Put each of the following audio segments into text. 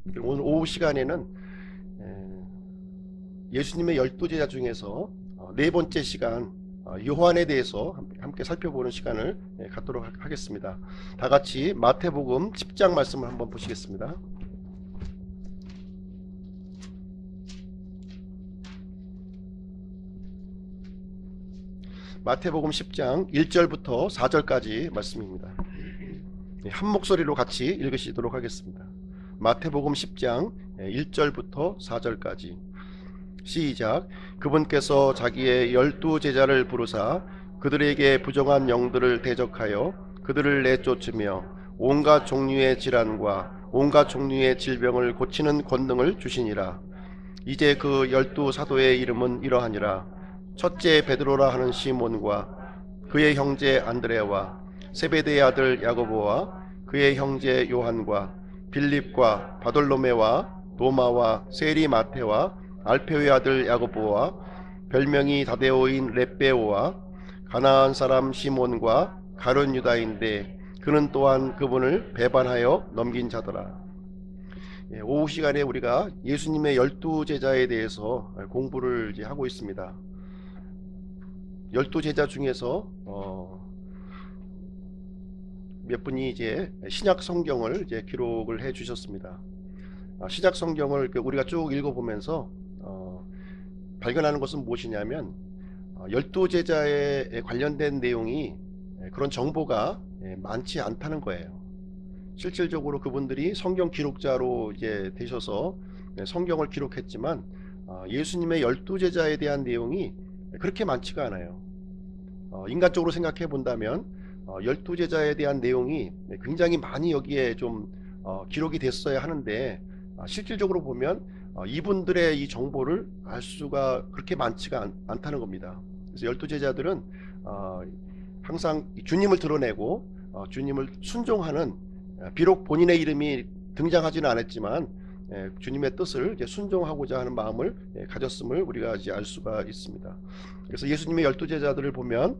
오늘 오후 시간에는 예수님의 12제자 중에서 네 번째 시간 요한에 대해서 함께 살펴보는 시간을 갖도록 하겠습니다. 다 같이 마태복음 10장 말씀을 한번 보시겠습니다. 마태복음 10장 1절부터 4절까지 말씀입니다. 한 목소리로 같이 읽으시도록 하겠습니다. 마태복음 10장 1절부터 4절까지 시작. 그분께서 자기의 12제자를 부르사 그들에게 부정한 영들을 대적하여 그들을 내쫓으며 온갖 종류의 질환과 온갖 종류의 질병을 고치는 권능을 주시니라. 이제 그 12사도의 이름은 이러하니라. 첫째 베드로라 하는 시몬과 그의 형제 안드레와 세베대의 아들 야고보와 그의 형제 요한과 빌립과 바돌로메와 도마와 세리 마테와 알페오의 아들 야고보와 별명이 다데오인 렛베오와 가나안 사람 시몬과 가룟 유다인데 그는 또한 그분을 배반하여 넘긴 자더라. 오후 시간에 우리가 예수님의 12제자에 대해서 공부를 이제 하고 있습니다. 12제자 중에서 몇 분이 이제 신약 성경을 이제 기록을 해 주셨습니다. 신약 성경을 우리가 쭉 읽어보면서 발견하는 것은 무엇이냐면 12제자에 관련된 내용이 그런 정보가 많지 않다는 거예요. 실질적으로 그분들이 성경 기록자로 이제 되셔서 성경을 기록했지만 예수님의 12제자에 대한 내용이 그렇게 많지가 않아요. 인간적으로 생각해 본다면 12제자에 대한 내용이 굉장히 많이 여기에 좀 기록이 됐어야 하는데 실질적으로 보면 이분들의 이 정보를 알 수가 그렇게 많지가 않다는 겁니다. 그래서 12제자들은 항상 주님을 드러내고 주님을 순종하는, 비록 본인의 이름이 등장하지는 않았지만 주님의 뜻을 이제 순종하고자 하는 마음을 가졌음을 우리가 이제 알 수가 있습니다. 그래서 예수님의 12제자들을 보면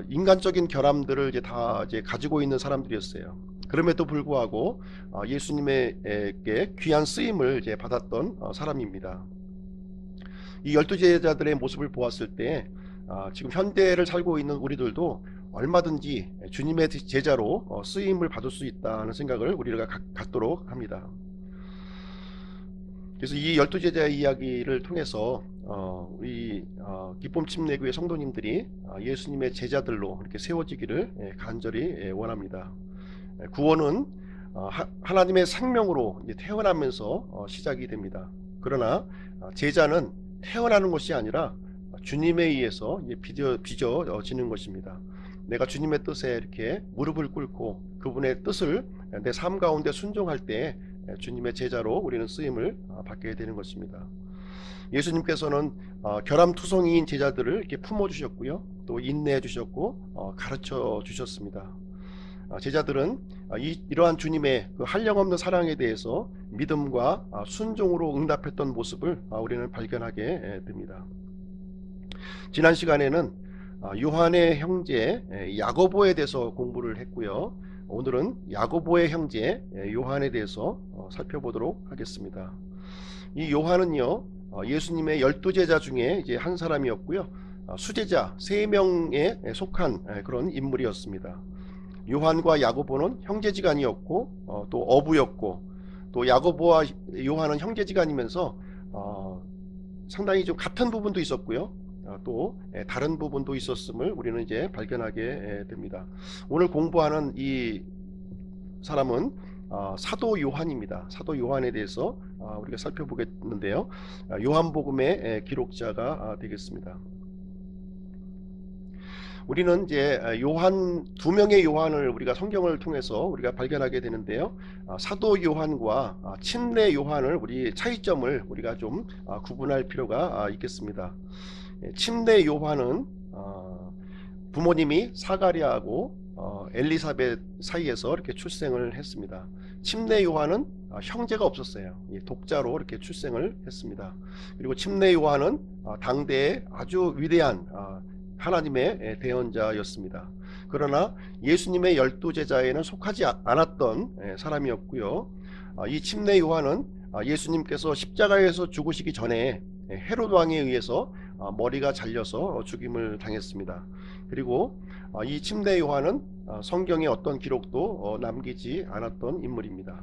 인간적인 결함들을 이제 다 이제 가지고 있는 사람들이었어요. 그럼에도 불구하고 예수님에게 귀한 쓰임을 이제 받았던 사람입니다. 이 12제자들의 모습을 보았을 때 지금 현대를 살고 있는 우리들도 얼마든지 주님의 제자로 쓰임을 받을 수 있다는 생각을 우리가 갖도록 합니다. 그래서 이 12제자의 이야기를 통해서 우리 기쁨 침례교회 성도님들이 예수님의 제자들로 이렇게 세워지기를 간절히 원합니다. 구원은 하나님의 생명으로 이제 태어나면서 시작이 됩니다. 그러나 제자는 태어나는 것이 아니라 주님에 의해서 이제 빚어지는 것입니다. 내가 주님의 뜻에 이렇게 무릎을 꿇고 그분의 뜻을 내 삶 가운데 순종할 때 주님의 제자로 우리는 쓰임을 받게 되는 것입니다. 예수님께서는 결함투성이인 제자들을 이렇게 품어주셨고요, 또 인내해 주셨고 가르쳐 주셨습니다. 제자들은 이러한 주님의 그 한량없는 사랑에 대해서 믿음과 순종으로 응답했던 모습을 우리는 발견하게 됩니다. 지난 시간에는 요한의 형제 야고보에 대해서 공부를 했고요. 오늘은 야고보의 형제 요한에 대해서 살펴보도록 하겠습니다. 이 요한은요, 예수님의 12제자 중에 이제 한 사람이었고요, 수제자 3명에 속한 그런 인물이었습니다. 요한과 야고보는 형제지간이었고 또 어부였고, 또 야고보와 요한은 형제지간이면서 상당히 좀 같은 부분도 있었고요, 또 다른 부분도 있었음을 우리는 이제 발견하게 됩니다. 오늘 공부하는 이 사람은 사도 요한입니다. 사도 요한에 대해서 우리가 살펴보겠는데요, 요한복음의 기록자가 되겠습니다. 우리는 이제 요한, 2명의 요한을 우리가 성경을 통해서 우리가 발견하게 되는데요, 사도 요한과 침례 요한을 우리 차이점을 우리가 좀 구분할 필요가 있겠습니다. 침례 요한은 부모님이 사가랴하고 엘리사벳 사이에서 이렇게 출생을 했습니다. 침례 요한은 형제가 없었어요. 독자로 이렇게 출생을 했습니다. 그리고 침례 요한은 당대의 아주 위대한 하나님의 대언자였습니다. 그러나 예수님의 12제자에는 속하지 않았던 사람이었고요, 이 침례 요한은 예수님께서 십자가에서 죽으시기 전에 헤롯 왕에 의해서 머리가 잘려서 죽임을 당했습니다. 그리고 이 침례 요한은 성경에 어떤 기록도 남기지 않았던 인물입니다.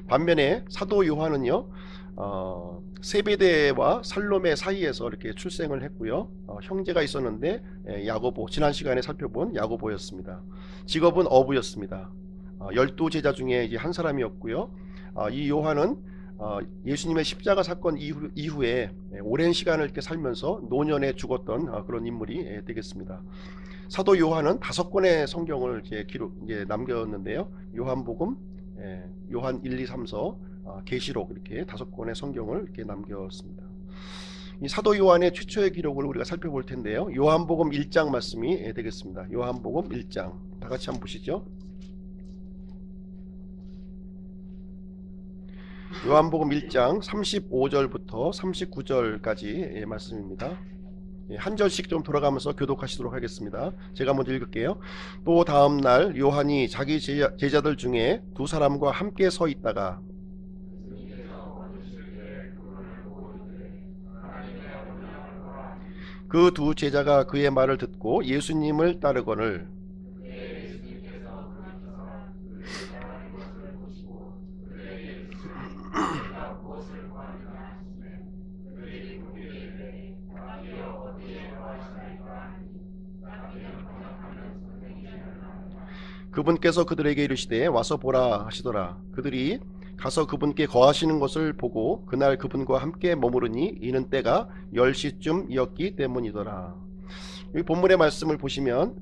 반면에 사도 요한은요, 세베대와 살로메 사이에서 이렇게 출생을 했고요. 형제가 있었는데 야고보, 지난 시간에 살펴본 야고보였습니다. 직업은 어부였습니다. 12제자 중에 이제 한 사람이었고요. 이 요한은 예수님의 십자가 사건 이후에 오랜 시간을 이렇게 살면서 노년에 죽었던 그런 인물이 되겠습니다. 사도 요한은 5권의 성경을 이제 남겼는데요. 요한복음, 요한 1, 2, 3서, 계시록 이렇게 5권의 성경을 이렇게 남겼습니다. 이 사도 요한의 최초의 기록을 우리가 살펴볼 텐데요. 요한복음 1장 말씀이 되겠습니다. 요한복음 1장 다 같이 한번 보시죠. 요한복음 1장 35절부터 39절까지 말씀입니다. 한 절씩 좀 돌아가면서 교독하시도록 하겠습니다. 제가 먼저 읽을게요. 또 다음 날 요한이 자기 제자들 중에 2사람과 함께 서 있다가 그 2제자가 그의 말을 듣고 예수님을 따르거늘 그분께서 그들에게 이르시되 와서 보라 하시더라. 그들이 가서 그분께 거하시는 것을 보고 그날 그분과 함께 머무르니 이는 때가 10시쯤이었기 때문이더라. 이 본문의 말씀을 보시면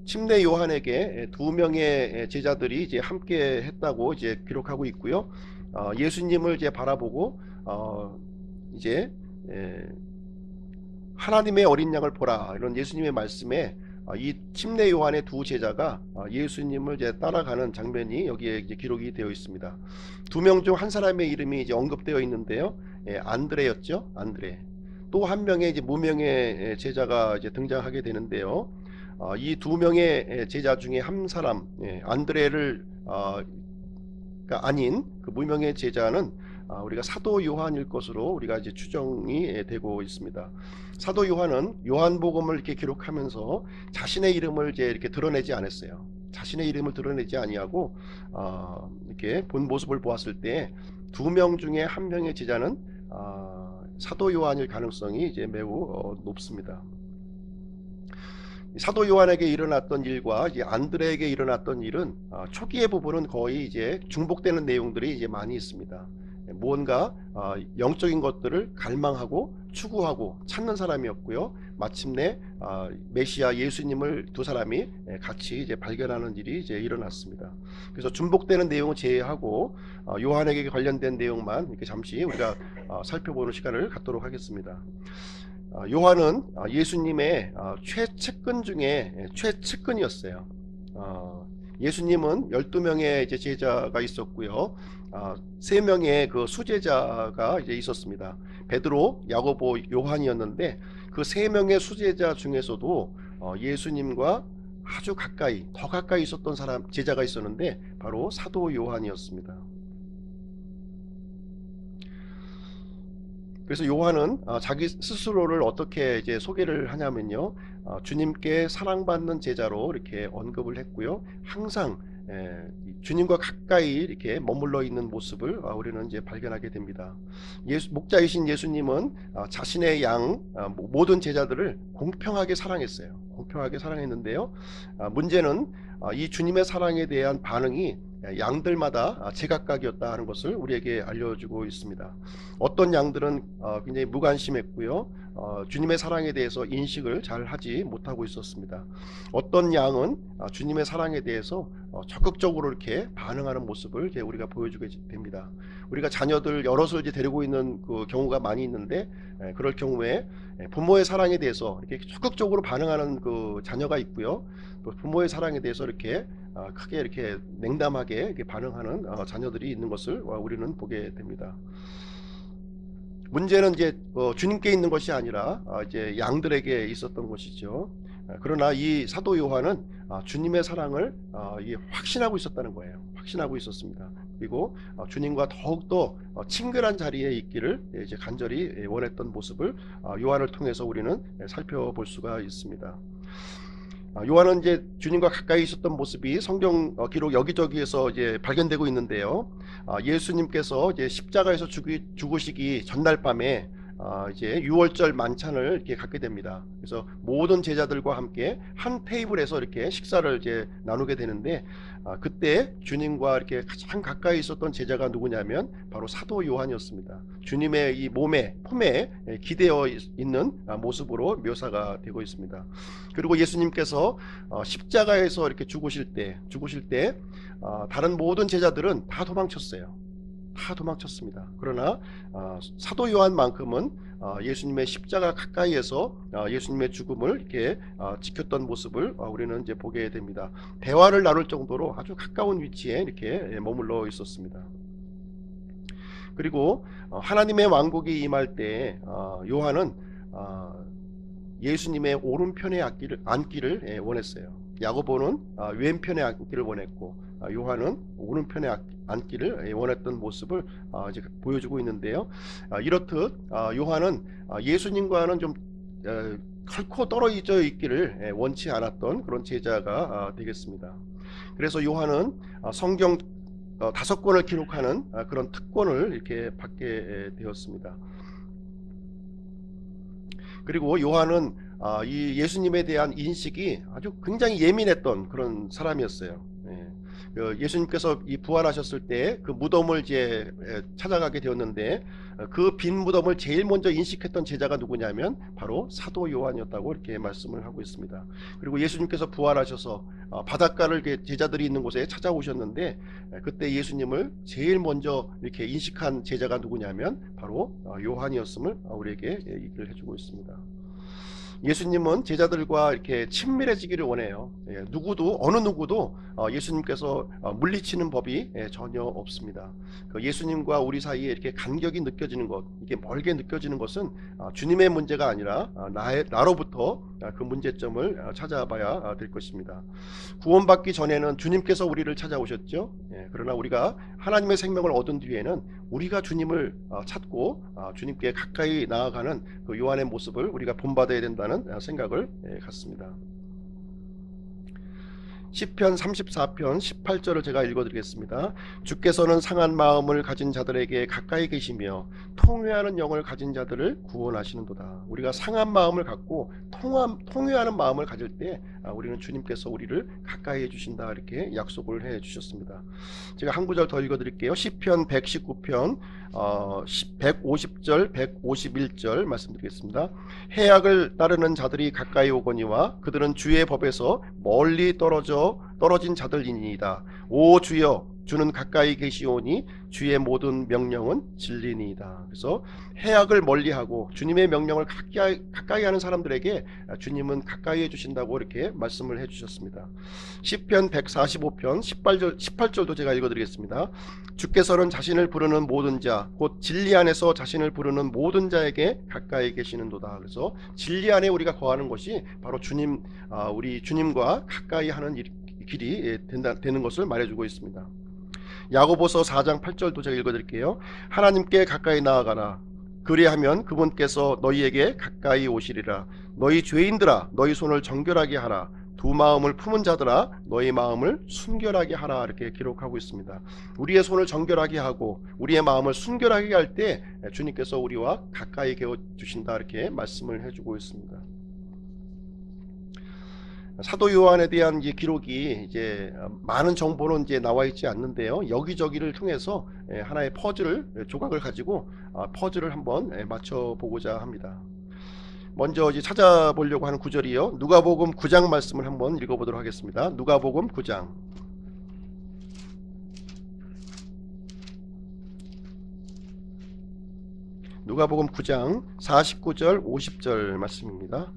침례 요한에게 2명의 제자들이 이제 함께 했다고 이제 기록하고 있고요. 예수님을 이제 바라보고 이제 하나님의 어린 양을 보라, 이런 예수님의 말씀에 이 침례 요한의 2제자가 예수님을 이제 따라가는 장면이 여기에 이제 기록이 되어 있습니다. 2명 중 한 사람의 이름이 이제 언급되어 있는데요. 안드레였죠. 안드레. 또 한 명의 이제 무명의 제자가 이제 등장하게 되는데요. 이 2명의 제자 중에 한 사람, 안드레를 아닌 그 무명의 제자는 우리가 사도 요한일 것으로 우리가 이제 추정이 되고 있습니다. 사도 요한은 요한복음을 이렇게 기록하면서 자신의 이름을 이제 이렇게 드러내지 않았어요. 자신의 이름을 드러내지 아니하고 이렇게 본 모습을 보았을 때 2명 중에 한 명의 제자는 사도 요한일 가능성이 이제 매우 높습니다. 사도 요한에게 일어났던 일과 이제 안드레에게 일어났던 일은 초기의 부분은 거의 이제 중복되는 내용들이 이제 많이 있습니다. 무언가 영적인 것들을 갈망하고 추구하고 찾는 사람이었고요. 마침내 메시아 예수님을 2사람이 같이 이제 발견하는 일이 이제 일어났습니다. 그래서 중복되는 내용을 제외하고 요한에게 관련된 내용만 이렇게 잠시 우리가 살펴보는 시간을 갖도록 하겠습니다. 요한은 예수님의 최측근 중에 최측근이었어요. 예수님은 12명의 이제 제자가 있었고요. 3명의 그 수제자가 이제 있었습니다. 베드로, 야고보, 요한이었는데 그 3명의 수제자 중에서도 예수님과 아주 가까이, 더 가까이 있었던 사람, 제자가 있었는데 바로 사도 요한이었습니다. 그래서 요한은 자기 스스로를 어떻게 이제 소개를 하냐면요, 주님께 사랑받는 제자로 이렇게 언급을 했고요. 항상 주님과 가까이 이렇게 머물러 있는 모습을 우리는 이제 발견하게 됩니다. 목자이신 예수님은 자신의 모든 제자들을 공평하게 사랑했어요. 공평하게 사랑했는데요. 문제는 이 주님의 사랑에 대한 반응이 양들마다 제각각이었다 하는 것을 우리에게 알려주고 있습니다. 어떤 양들은 굉장히 무관심했고요. 주님의 사랑에 대해서 인식을 잘 하지 못하고 있었습니다. 어떤 양은 주님의 사랑에 대해서 적극적으로 이렇게 반응하는 모습을 이제 우리가 보여주게 됩니다. 우리가 자녀들 여럿을 이제 데리고 있는 그 경우가 많이 있는데, 그럴 경우에 부모의 사랑에 대해서 이렇게 적극적으로 반응하는 그 자녀가 있고요. 또 부모의 사랑에 대해서 이렇게 크게 이렇게 냉담하게 이렇게 반응하는 자녀들이 있는 것을 우리는 보게 됩니다. 문제는 이제 주님께 있는 것이 아니라 이제 양들에게 있었던 것이죠. 그러나 이 사도 요한은 주님의 사랑을 확신하고 있었다는 거예요. 확신하고 있었습니다. 그리고 주님과 더욱더 친근한 자리에 있기를 이제 간절히 원했던 모습을 요한을 통해서 우리는 살펴볼 수가 있습니다. 요한은 이제 주님과 가까이 있었던 모습이 성경 기록 여기저기에서 이제 발견되고 있는데요. 예수님께서 이제 십자가에서 죽으시기 전날 밤에 이제 유월절 만찬을 이렇게 갖게 됩니다. 그래서 모든 제자들과 함께 한 테이블에서 이렇게 식사를 이제 나누게 되는데, 그때 주님과 이렇게 가장 가까이 있었던 제자가 누구냐면 바로 사도 요한이었습니다. 주님의 이 품에 기대어 있는 모습으로 묘사가 되고 있습니다. 그리고 예수님께서 십자가에서 이렇게 죽으실 때 다른 모든 제자들은 다 도망쳤어요. 다 도망쳤습니다. 그러나 사도 요한만큼은 예수님의 십자가 가까이에서 예수님의 죽음을 이렇게 지켰던 모습을 우리는 이제 보게 됩니다. 대화를 나눌 정도로 아주 가까운 위치에 이렇게 머물러 있었습니다. 그리고 하나님의 왕국이 임할 때 요한은 예수님의 오른편에 앉기를 원했어요. 야고보는 왼편에 앉기를 원했고, 요한은 오른편에 앉기를 원했던 모습을 이제 보여주고 있는데요. 이렇듯 요한은 예수님과는 좀 결코 떨어져 있기를 원치 않았던 그런 제자가 되겠습니다. 그래서 요한은 성경 5권을 기록하는 그런 특권을 이렇게 받게 되었습니다. 그리고 요한은 이 예수님에 대한 인식이 아주 굉장히 예민했던 그런 사람이었어요. 예수님께서 이 부활하셨을 때 그 무덤을 이제 찾아가게 되었는데, 그 빈 무덤을 제일 먼저 인식했던 제자가 누구냐면 바로 사도 요한이었다고 이렇게 말씀을 하고 있습니다. 그리고 예수님께서 부활하셔서 바닷가를 제자들이 있는 곳에 찾아오셨는데, 그때 예수님을 제일 먼저 이렇게 인식한 제자가 누구냐면 바로 요한이었음을 우리에게 얘기를 해주고 있습니다. 예수님은 제자들과 이렇게 친밀해지기를 원해요. 어느 누구도 예수님께서 물리치는 법이 전혀 없습니다. 예수님과 우리 사이에 이렇게 간격이 느껴지는 것, 이게 멀게 느껴지는 것은 주님의 문제가 아니라 나로부터 그 문제점을 찾아봐야 될 것입니다. 구원받기 전에는 주님께서 우리를 찾아오셨죠. 그러나 우리가 하나님의 생명을 얻은 뒤에는 우리가 주님을 찾고 주님께 가까이 나아가는 그 요한의 모습을 우리가 본받아야 된다는 생각을 갖습니다. 시편 34편 18절을 제가 읽어드리겠습니다. 주께서는 상한 마음을 가진 자들에게 가까이 계시며 통회하는 영을 가진 자들을 구원하시는도다. 우리가 상한 마음을 갖고 통회하는 마음을 가질 때 우리는 주님께서 우리를 가까이 해주신다, 이렇게 약속을 해주셨습니다. 제가 한 구절 더 읽어드릴게요. 시편 119편 150절 151절 말씀드리겠습니다. 해악을 따르는 자들이 가까이 오거니와 그들은 주의 법에서 멀리 떨어진 자들이니이다. 오 주여, 주는 가까이 계시오니 주의 모든 명령은 진리니이다. 그래서 해악을 멀리하고 주님의 명령을 가까이 하는 사람들에게 주님은 가까이 해주신다고 이렇게 말씀을 해주셨습니다. 시편 145편 18절도 제가 읽어드리겠습니다. 주께서는 자신을 부르는 모든 자, 곧 진리 안에서 자신을 부르는 모든 자에게 가까이 계시는도다. 그래서 진리 안에 우리가 거하는 것이 바로 우리 주님과 가까이 하는 길이 되는 것을 말해주고 있습니다. 야고보서 4장 8절도 제가 읽어드릴게요. 하나님께 가까이 나아가라. 그리하면 그분께서 너희에게 가까이 오시리라. 너희 죄인들아, 너희 손을 정결하게 하라. 두 마음을 품은 자들아, 너희 마음을 순결하게 하라, 이렇게 기록하고 있습니다. 우리의 손을 정결하게 하고 우리의 마음을 순결하게 할 때 주님께서 우리와 가까이 되어주신다, 이렇게 말씀을 해주고 있습니다. 사도 요한에 대한 기록이 이제 많은 정보는 이제 나와 있지 않는데요. 여기저기를 통해서 하나의 조각을 가지고 퍼즐을 한번 맞춰보고자 합니다. 먼저 이제 찾아보려고 하는 구절이요. 누가복음 9장 말씀을 한번 읽어보도록 하겠습니다. 누가복음 9장. 누가복음 9장 49절 50절 말씀입니다.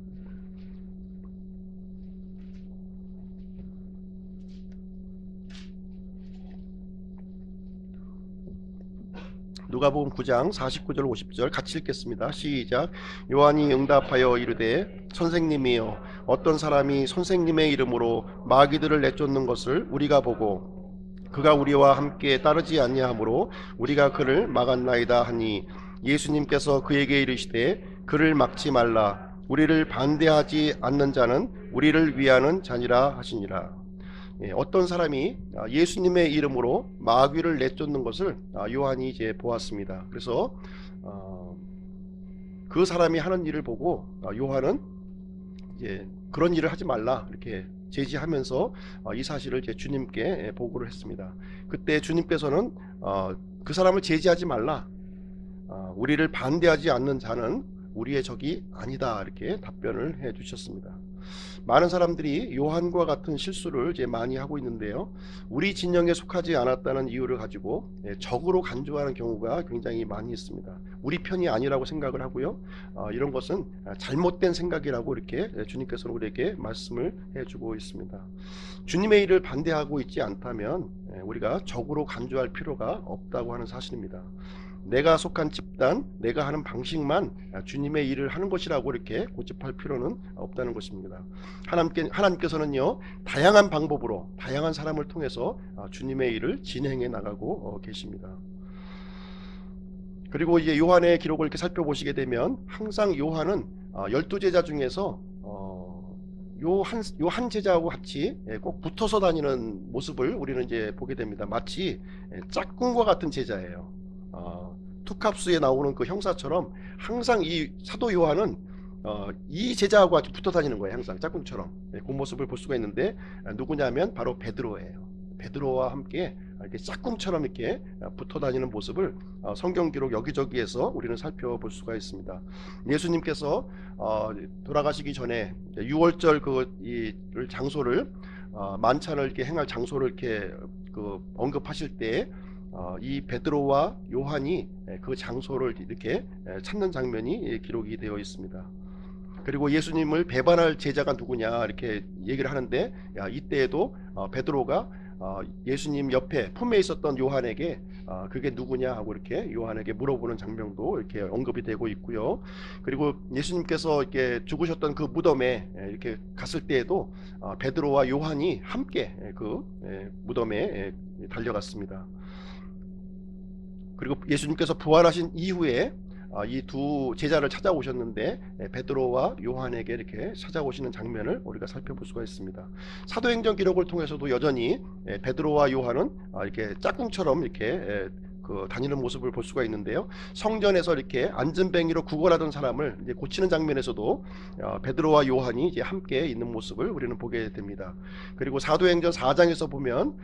누가복음 9장 49절 50절 같이 읽겠습니다. 시작. 요한이 응답하여 이르되 선생님이여, 어떤 사람이 선생님의 이름으로 마귀들을 내쫓는 것을 우리가 보고 그가 우리와 함께 따르지 아니하므로 우리가 그를 막았나이다 하니 예수님께서 그에게 이르시되 그를 막지 말라. 우리를 반대하지 않는 자는 우리를 위하는 자니라 하시니라. 어떤 사람이 예수님의 이름으로 마귀를 내쫓는 것을 요한이 이제 보았습니다. 그래서 그 사람이 하는 일을 보고 요한은 이제 그런 일을 하지 말라 이렇게 제지하면서 이 사실을 제 주님께 보고를 했습니다. 그때 주님께서는 그 사람을 제지하지 말라. 우리를 반대하지 않는 자는 우리의 적이 아니다 이렇게 답변을 해 주셨습니다. 많은 사람들이 요한과 같은 실수를 이제 많이 하고 있는데요. 우리 진영에 속하지 않았다는 이유를 가지고 적으로 간주하는 경우가 굉장히 많이 있습니다. 우리 편이 아니라고 생각을 하고요. 이런 것은 잘못된 생각이라고 이렇게 주님께서는 우리에게 말씀을 해주고 있습니다. 주님의 일을 반대하고 있지 않다면 우리가 적으로 간주할 필요가 없다고 하는 사실입니다. 내가 속한 집단, 내가 하는 방식만 주님의 일을 하는 것이라고 이렇게 고집할 필요는 없다는 것입니다. 하나님께서는요, 다양한 방법으로, 다양한 사람을 통해서 주님의 일을 진행해 나가고 계십니다. 그리고 이제 요한의 기록을 이렇게 살펴보시게 되면 항상 요한은 12제자 중에서 요 한 제자하고 같이 꼭 붙어서 다니는 모습을 우리는 이제 보게 됩니다. 마치 짝꿍과 같은 제자예요. 투캅스에 나오는 그 형사처럼 항상 이 사도 요한은 이 제자하고 같이 붙어 다니는 거예요. 항상 짝꿍처럼. 그 모습을 볼 수가 있는데 누구냐면 바로 베드로예요. 베드로와 함께 이렇게 짝꿍처럼 이렇게 붙어 다니는 모습을 성경 기록 여기저기에서 우리는 살펴볼 수가 있습니다. 예수님께서 돌아가시기 전에 6월절 그 장소를 만찬을 이렇게 행할 장소를 이렇게 언급하실 때 이 베드로와 요한이 그 장소를 이렇게 찾는 장면이 기록이 되어 있습니다. 그리고 예수님을 배반할 제자가 누구냐 이렇게 얘기를 하는데 이때에도 베드로가 예수님 옆에 품에 있었던 요한에게 그게 누구냐 하고 이렇게 요한에게 물어보는 장면도 이렇게 언급이 되고 있고요. 그리고 예수님께서 이렇게 죽으셨던 그 무덤에 이렇게 갔을 때에도 베드로와 요한이 함께 그 무덤에 달려갔습니다. 그리고 예수님께서 부활하신 이후에 이 두 제자를 찾아오셨는데 베드로와 요한에게 이렇게 찾아오시는 장면을 우리가 살펴볼 수가 있습니다. 사도행전 기록을 통해서도 여전히 베드로와 요한은 이렇게 짝꿍처럼 이렇게 다니는 모습을 볼 수가 있는데요. 성전에서 이렇게 안전뱅이로 구걸하던 사람을 이제 고치는 장면에서도 베드로와 요한이 이제 함께 있는 모습을 우리는 보게 됩니다. 그리고 사도행전 4장에서 보면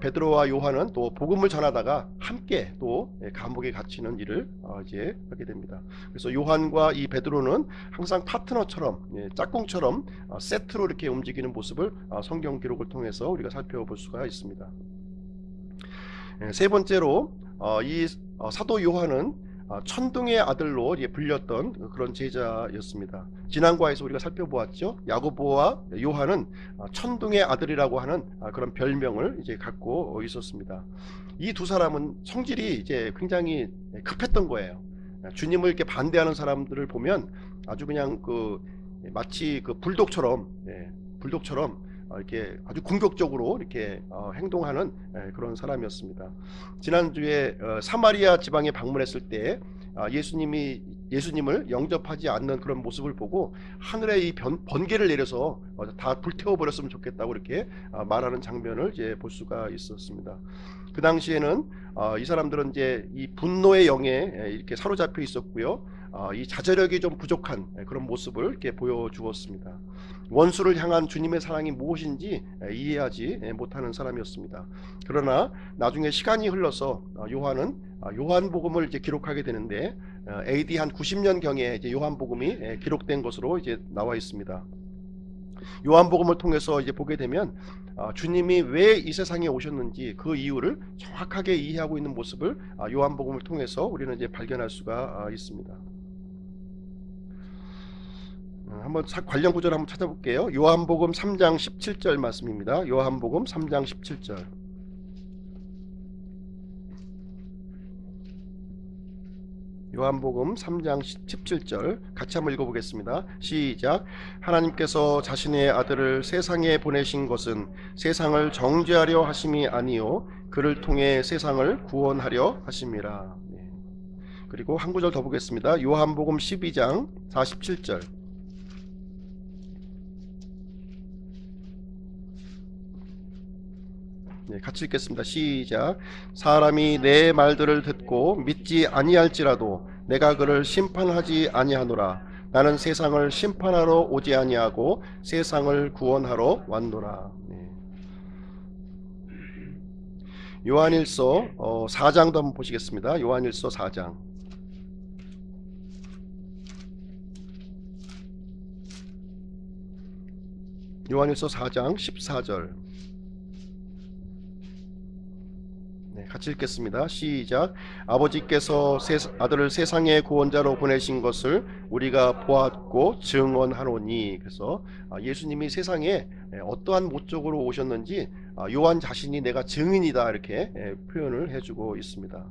베드로와 요한은 또 복음을 전하다가 함께 또 감옥에 갇히는 일을 이제 하게 됩니다. 그래서 요한과 이 베드로는 항상 파트너처럼 짝꿍처럼 세트로 이렇게 움직이는 모습을 성경 기록을 통해서 우리가 살펴볼 수가 있습니다. 세 번째로 이 사도 요한은 천둥의 아들로 불렸던 그런 제자였습니다. 지난과에서 우리가 살펴보았죠. 야고보와 요한은 천둥의 아들이라고 하는 그런 별명을 이제 갖고 있었습니다. 이 두 사람은 성질이 이제 굉장히 급했던 거예요. 주님을 이렇게 반대하는 사람들을 보면 아주 그냥 마치 불독처럼 이렇게 아주 공격적으로 이렇게 행동하는 그런 사람이었습니다. 지난주에 사마리아 지방에 방문했을 때 예수님을 영접하지 않는 그런 모습을 보고 하늘에 이 번개를 내려서 다 불태워 버렸으면 좋겠다고 이렇게 말하는 장면을 이제 볼 수가 있었습니다. 그 당시에는 이 사람들은 이제 이 분노의 영에 이렇게 사로잡혀 있었고요. 이 자제력이 좀 부족한 그런 모습을 이렇게 보여주었습니다. 원수를 향한 주님의 사랑이 무엇인지 이해하지 못하는 사람이었습니다. 그러나 나중에 시간이 흘러서 요한은 요한복음을 이제 기록하게 되는데 AD 한 90년경에 이제 요한복음이 기록된 것으로 이제 나와 있습니다. 요한복음을 통해서 이제 보게 되면 주님이 왜 이 세상에 오셨는지 그 이유를 정확하게 이해하고 있는 모습을 요한복음을 통해서 우리는 이제 발견할 수가 있습니다. 한번 관련 구절을 한번 찾아볼게요. 요한복음 3장 17절 말씀입니다. 요한복음 3장 17절. 요한복음 3장 17절 같이 한번 읽어보겠습니다. 시작. 하나님께서 자신의 아들을 세상에 보내신 것은 세상을 정죄하려 하심이 아니요 그를 통해 세상을 구원하려 하심이라. 그리고 한 구절 더 보겠습니다. 요한복음 12장 47절. 같이 읽겠습니다. 시작. 사람이 내 말들을 듣고 믿지 아니할지라도 내가 그를 심판하지 아니하노라. 나는 세상을 심판하러 오지 아니하고 세상을 구원하러 왔노라. 요한일서 4장도 한번 보시겠습니다. 요한일서 4장. 요한일서 4장 14절. 같이 읽겠습니다. 시작. 아버지께서 아들을 세상의 구원자로 보내신 것을 우리가 보았고 증언하노니. 그래서 예수님이 세상에 어떠한 목적으로 오셨는지 요한 자신이 내가 증인이다 이렇게 표현을 해주고 있습니다.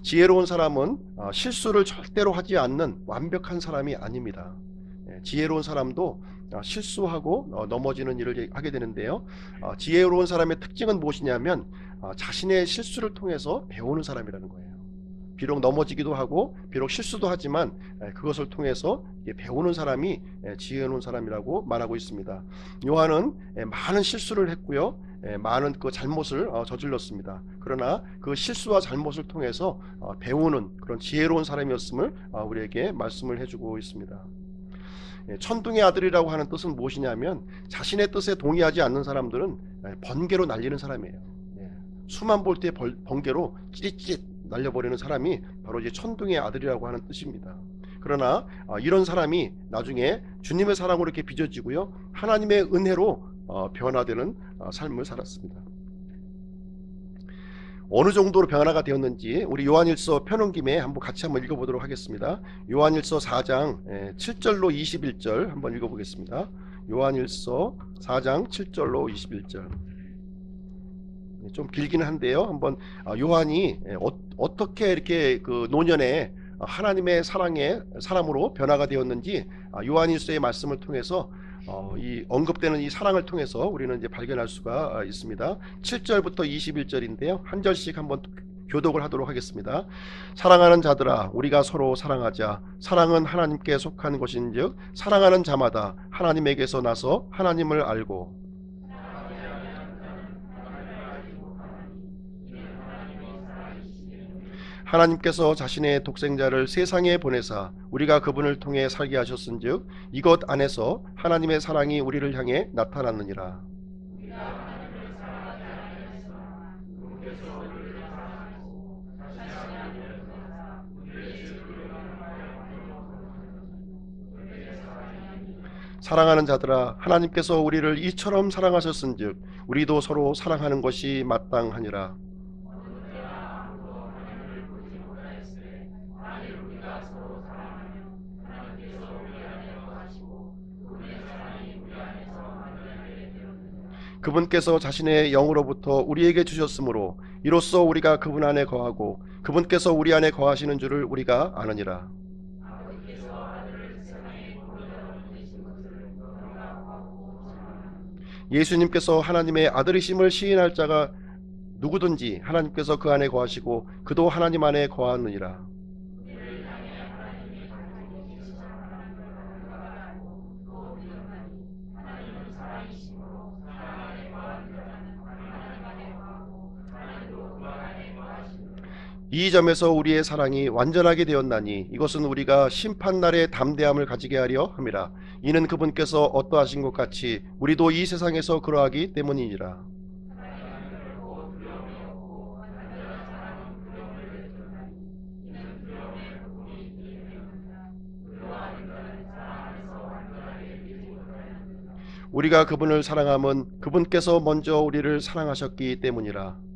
지혜로운 사람은 실수를 절대로 하지 않는 완벽한 사람이 아닙니다. 지혜로운 사람도 실수하고 넘어지는 일을 하게 되는데요. 지혜로운 사람의 특징은 무엇이냐면 자신의 실수를 통해서 배우는 사람이라는 거예요. 비록 넘어지기도 하고 비록 실수도 하지만 그것을 통해서 배우는 사람이 지혜로운 사람이라고 말하고 있습니다. 요한은 많은 실수를 했고요. 많은 그 잘못을 저질렀습니다. 그러나 그 실수와 잘못을 통해서 배우는 그런 지혜로운 사람이었음을 우리에게 말씀을 해주고 있습니다. 천둥의 아들이라고 하는 뜻은 무엇이냐면 자신의 뜻에 동의하지 않는 사람들은 번개로 날리는 사람이에요. 수만 볼트의 번개로 찌릿찌릿 날려버리는 사람이 바로 이제 천둥의 아들이라고 하는 뜻입니다. 그러나 이런 사람이 나중에 주님의 사랑으로 이렇게 빚어지고요, 하나님의 은혜로 변화되는 삶을 살았습니다. 어느 정도로 변화가 되었는지 우리 요한일서 펴놓은 김에 한번 같이 한번 읽어보도록 하겠습니다. 요한일서 4장 7절로 21절 한번 읽어보겠습니다. 요한일서 4장 7절로 21절. 좀 길기는 한데요. 한번 요한이 어떻게 이렇게 그 노년에 하나님의 사랑의 사람으로 변화가 되었는지 요한일서의 말씀을 통해서 이 언급되는 이 사랑을 통해서 우리는 이제 발견할 수가 있습니다. 7절부터 21절인데요. 한 절씩 한번 교독을 하도록 하겠습니다. 사랑하는 자들아, 우리가 서로 사랑하자. 사랑은 하나님께 속한 것인즉 사랑하는 자마다 하나님에게서 나서 하나님을 알고 하나님께서 자신의 독생자를 세상에 보내사 우리가 그분을 통해 살게 하셨은즉 이것 안에서 하나님의 사랑이 우리를 향해 나타났느니라. 사랑하는 자들아, 하나님께서 우리를 이처럼 사랑하셨은즉 우리도 서로 사랑하는 것이 마땅하니라. 그분께서 자신의 영으로부터 우리에게 주셨으므로 이로써 우리가 그분 안에 거하고 그분께서 우리 안에 거하시는 줄을 우리가 아느니라. 예수님께서 하나님의 아들이심을 시인할 자가 누구든지 하나님께서 그 안에 거하시고 그도 하나님 안에 거하느니라. 이 점에서 우리의 사랑이 완전하게 되었나니 이것은 우리가 심판날의 담대함을 가지게 하려 함이라. 이는 그분께서 어떠하신 것 같이 우리도 이 세상에서 그러하기 때문이니라. 우리가 그분을 사랑함은 그분께서 먼저 우리를 사랑하셨기 때문이라.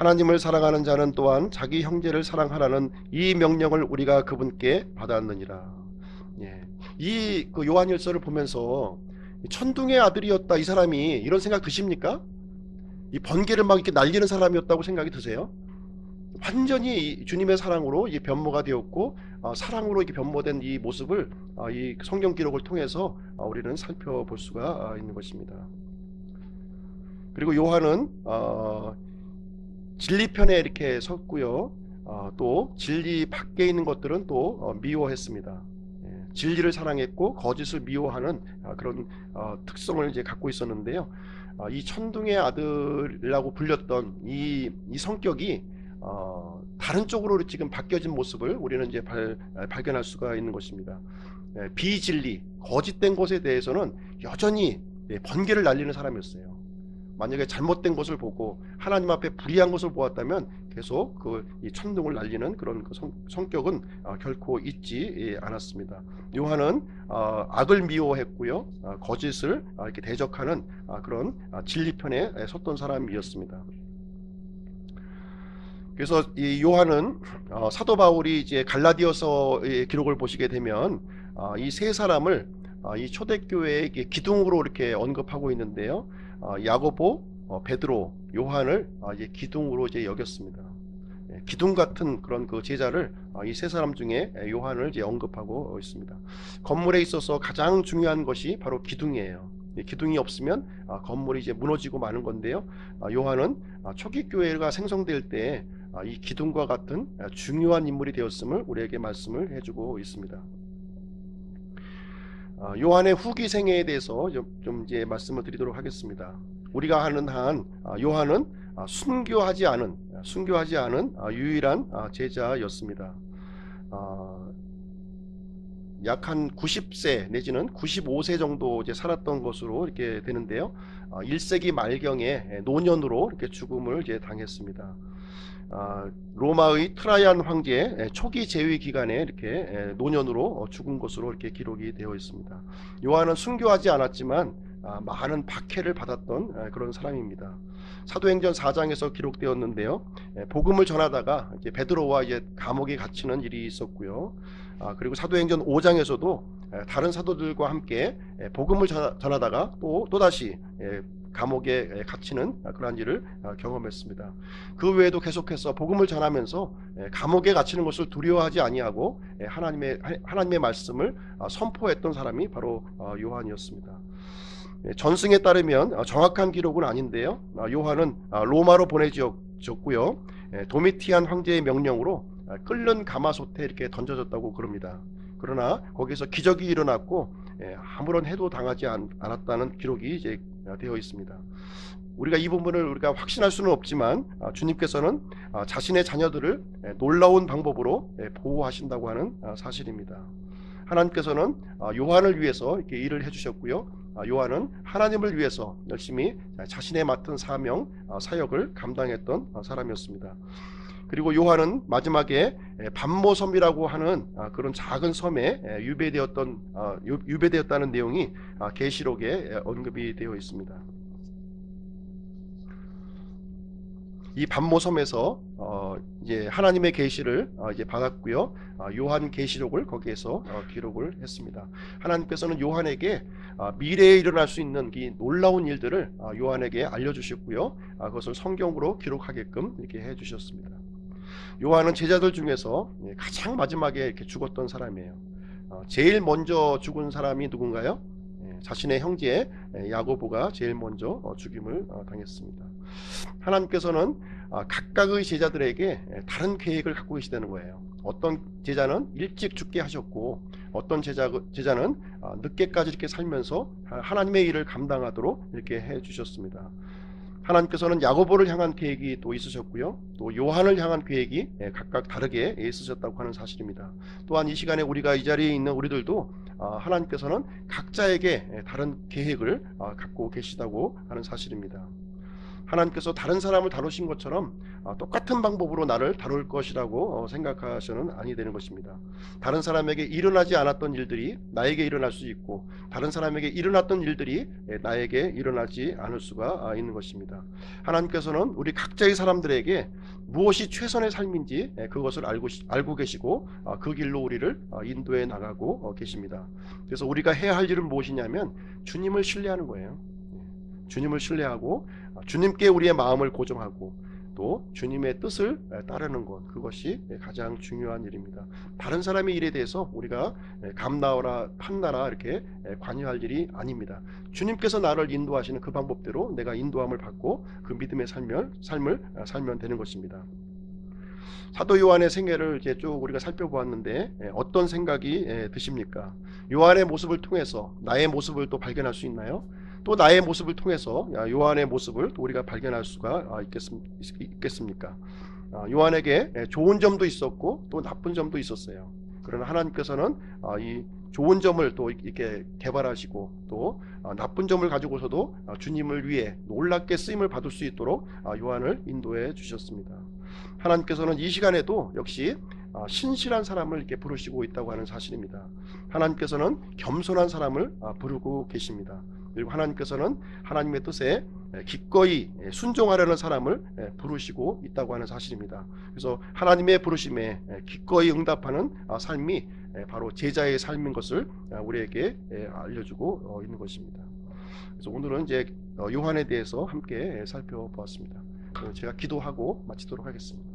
하나님을 사랑하는 자는 또한 자기 형제를 사랑하라는 이 명령을 우리가 그분께 받았느니라. 예. 이 요한일서를 보면서 천둥의 아들이었다 이 사람이 이런 생각 드십니까? 이 번개를 막 이렇게 날리는 사람이었다고 생각이 드세요? 완전히 주님의 사랑으로 이 변모가 되었고 사랑으로 이렇게 변모된 이 모습을 이 성경 기록을 통해서 우리는 살펴볼 수가 있는 것입니다. 그리고 요한은 진리편에 이렇게 섰고요. 또 진리 밖에 있는 것들은 또 미워했습니다. 진리를 사랑했고 거짓을 미워하는 그런 특성을 이제 갖고 있었는데요. 이 천둥의 아들이라고 불렸던 이 성격이 다른 쪽으로 지금 바뀌어진 모습을 우리는 이제 발견할 수가 있는 것입니다. 비진리, 거짓된 것에 대해서는 여전히 번개를 날리는 사람이었어요. 만약에 잘못된 것을 보고 하나님 앞에 불의한 것을 보았다면 계속 이 천둥을 날리는 그런 성격은 결코 잊지 않았습니다. 요한은 악을 미워했고요, 거짓을 이렇게 대적하는 그런 진리편에 섰던 사람이었습니다. 그래서 이 요한은 사도 바울이 이제 갈라디아서의 기록을 보시게 되면 이 세 사람을 이 초대교회의 기둥으로 이렇게 언급하고 있는데요. 야고보, 베드로, 요한을 이제 기둥으로 이제 여겼습니다. 기둥 같은 그런 그 제자를 이 세 사람 중에 요한을 이제 언급하고 있습니다. 건물에 있어서 가장 중요한 것이 바로 기둥이에요. 기둥이 없으면 건물이 이제 무너지고 마는 건데요. 요한은 초기 교회가 생성될 때 이 기둥과 같은 중요한 인물이 되었음을 우리에게 말씀을 해주고 있습니다. 요한의 후기 생애에 대해서 좀 이제 말씀을 드리도록 하겠습니다. 우리가 아는 한 요한은 순교하지 않은 유일한 제자였습니다. 약 한 90세 내지는 95세 정도 이제 살았던 것으로 이렇게 되는데요. 1세기 말경에 노년으로 이렇게 죽음을 이제 당했습니다. 로마의 트라이안 황제의 초기 재위 기간에 이렇게 노년으로 죽은 것으로 이렇게 기록이 되어 있습니다. 요한은 순교하지 않았지만 많은 박해를 받았던 그런 사람입니다. 사도행전 4장에서 기록되었는데요. 복음을 전하다가 이제 베드로와 이제 감옥에 갇히는 일이 있었고요. 그리고 사도행전 5장에서도 다른 사도들과 함께 복음을 전하다가 또다시 감옥에 갇히는 그러한 일을 경험했습니다. 그 외에도 계속해서 복음을 전하면서 감옥에 갇히는 것을 두려워하지 아니하고 하나님의 말씀을 선포했던 사람이 바로 요한이었습니다. 전승에 따르면 정확한 기록은 아닌데요. 요한은 로마로 보내졌고요. 도미티안 황제의 명령으로 끓는 가마솥에 이렇게 던져졌다고 그럽니다. 그러나 거기서 기적이 일어났고 아무런 해도 당하지 않았다는 기록이 이제 되어 있습니다. 우리가 이 부분을 우리가 확신할 수는 없지만 주님께서는 자신의 자녀들을 놀라운 방법으로 보호하신다고 하는 사실입니다. 하나님께서는 요한을 위해서 이렇게 일을 해주셨고요. 요한은 하나님을 위해서 열심히 자신의 맡은 사명, 사역을 감당했던 사람이었습니다. 그리고 요한은 마지막에 반모섬이라고 하는 그런 작은 섬에 유배되었다는 내용이 계시록에 언급이 되어 있습니다. 이 반모섬에서 이제 하나님의 계시를 이제 받았고요. 요한 계시록을 거기에서 기록을 했습니다. 하나님께서는 요한에게 미래에 일어날 수 있는 이 놀라운 일들을 요한에게 알려주셨고요. 그것을 성경으로 기록하게끔 이렇게 해주셨습니다. 요한은 제자들 중에서 가장 마지막에 이렇게 죽었던 사람이에요. 제일 먼저 죽은 사람이 누군가요? 자신의 형제 야고보가 제일 먼저 죽임을 당했습니다. 하나님께서는 각각의 제자들에게 다른 계획을 갖고 계시다는 거예요. 어떤 제자는 일찍 죽게 하셨고 어떤 제자는 늦게까지 이렇게 살면서 하나님의 일을 감당하도록 이렇게 해주셨습니다. 하나님께서는 야고보를 향한 계획이 또 있으셨고요. 또 요한을 향한 계획이 각각 다르게 있으셨다고 하는 사실입니다. 또한 이 시간에 우리가 이 자리에 있는 우리들도 하나님께서는 각자에게 다른 계획을 갖고 계시다고 하는 사실입니다. 하나님께서 다른 사람을 다루신 것처럼 똑같은 방법으로 나를 다룰 것이라고 생각하셔는 아니 되는 것입니다. 다른 사람에게 일어나지 않았던 일들이 나에게 일어날 수 있고, 다른 사람에게 일어났던 일들이 나에게 일어나지 않을 수가 있는 것입니다. 하나님께서는 우리 각자의 사람들에게 무엇이 최선의 삶인지 그것을 알고 계시고 그 길로 우리를 인도해 나가고 계십니다. 그래서 우리가 해야 할 일은 무엇이냐면 주님을 신뢰하는 거예요. 주님을 신뢰하고 주님께 우리의 마음을 고정하고 또 주님의 뜻을 따르는 것, 그것이 가장 중요한 일입니다. 다른 사람의 일에 대해서 우리가 감나라 판나라 이렇게 관여할 일이 아닙니다. 주님께서 나를 인도하시는 그 방법대로 내가 인도함을 받고 그 믿음의 삶을 살면 되는 것입니다. 사도 요한의 생애를 이제 쭉 우리가 살펴보았는데 어떤 생각이 드십니까? 요한의 모습을 통해서 나의 모습을 또 발견할 수 있나요? 또 나의 모습을 통해서 요한의 모습을 또 우리가 발견할 수가 있겠습니까? 요한에게 좋은 점도 있었고 또 나쁜 점도 있었어요. 그러나 하나님께서는 이 좋은 점을 또 이렇게 개발하시고 또 나쁜 점을 가지고서도 주님을 위해 놀랍게 쓰임을 받을 수 있도록 요한을 인도해 주셨습니다. 하나님께서는 이 시간에도 역시 신실한 사람을 이렇게 부르시고 있다고 하는 사실입니다. 하나님께서는 겸손한 사람을 부르고 계십니다. 그리고 하나님께서는 하나님의 뜻에 기꺼이 순종하려는 사람을 부르시고 있다고 하는 사실입니다. 그래서 하나님의 부르심에 기꺼이 응답하는 삶이 바로 제자의 삶인 것을 우리에게 알려주고 있는 것입니다. 그래서 오늘은 이제 요한에 대해서 함께 살펴보았습니다. 제가 기도하고 마치도록 하겠습니다.